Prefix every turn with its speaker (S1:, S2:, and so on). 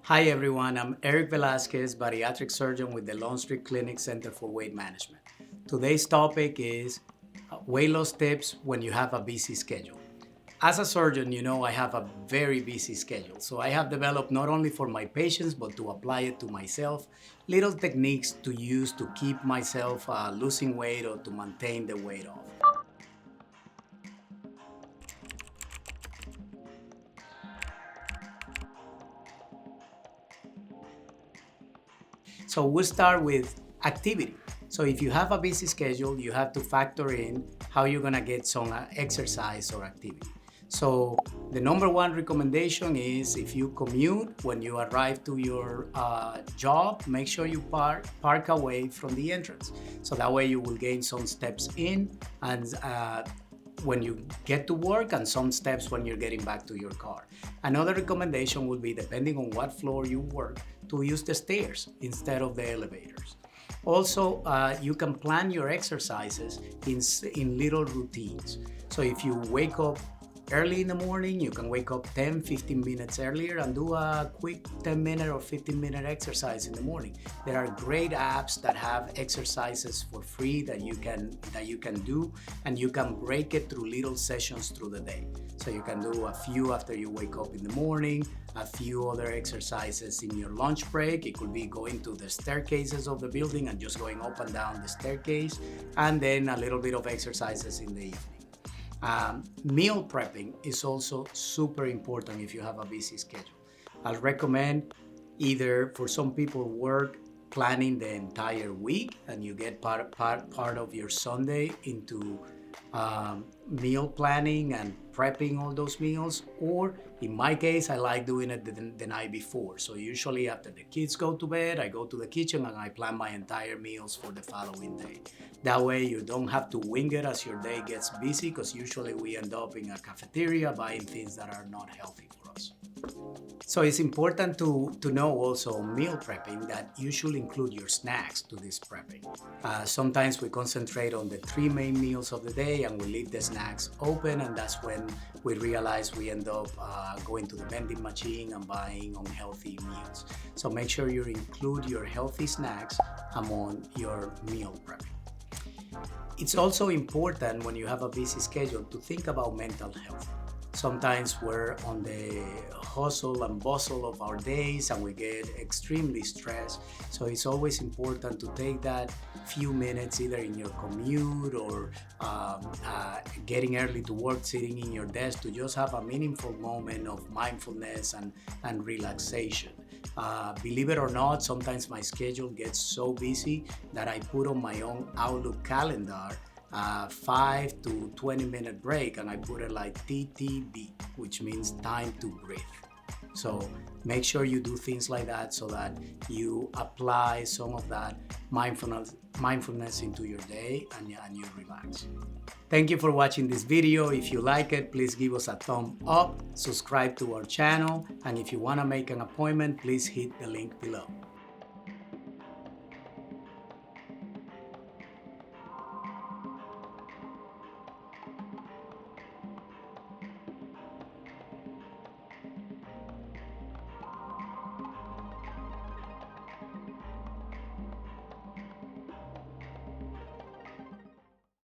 S1: Hi everyone, I'm Eric Velazquez, bariatric surgeon with the Lone Street Clinic Center for Weight Management. Today's topic is weight loss tips when you have a busy schedule. As a surgeon, you know I have a very busy schedule, so I have developed not only for my patients but to apply it to myself, little techniques to use to keep myself losing weight or to maintain the weight off. So we'll start with activity. So if you have a busy schedule, you have to factor in how you're gonna get some exercise or activity. So the number one recommendation is if you commute, when you arrive to your job, make sure you park away from the entrance. So that way you will gain some steps in and when you get to work and some steps when you're getting back to your car. Another recommendation would be, depending on what floor you work, to use the stairs instead of the elevators. Also, you can plan your exercises in little routines. So if you wake up early in the morning, you can wake up 10-15 minutes earlier and do a quick 10-minute or 15-minute exercise in the morning. There are great apps that have exercises for free that you can do, and you can break it through little sessions through the day. So you can do a few after you wake up in the morning, a few other exercises in your lunch break. It could be going to the staircases of the building and just going up and down the staircase, and then a little bit of exercises in the evening. Meal prepping is also super important if you have a busy schedule. I'll recommend either, for some people, work planning the entire week and you get part of your Sunday into meal planning and prepping all those meals, or in my case I like doing it the night before. So usually after the kids go to bed, I go to the kitchen and I plan my entire meals for the following day. That way you don't have to wing it as your day gets busy, because usually we end up in a cafeteria buying things that are not healthy for us. So it's important to know also meal prepping that you should include your snacks to this prepping. Sometimes we concentrate on the 3 main meals of the day and we leave the snacks open, and that's when we realize we end up going to the vending machine and buying unhealthy meals. So make sure you include your healthy snacks among your meal prepping. It's also important when you have a busy schedule to think about mental health. Sometimes we're on the hustle and bustle of our days and we get extremely stressed. So it's always important to take that few minutes either in your commute or getting early to work, sitting in your desk, to just have a meaningful moment of mindfulness and relaxation. Believe it or not, sometimes my schedule gets so busy that I put on my own Outlook calendar 5 to 20-minute break, and I put it like TTB, which means time to breathe. So make sure you do things like that so that you apply some of that mindfulness into your day and you relax. Thank you for watching this video. If you like it, please give us a thumb up, subscribe to our channel, and if you want to make an appointment, please hit the link below.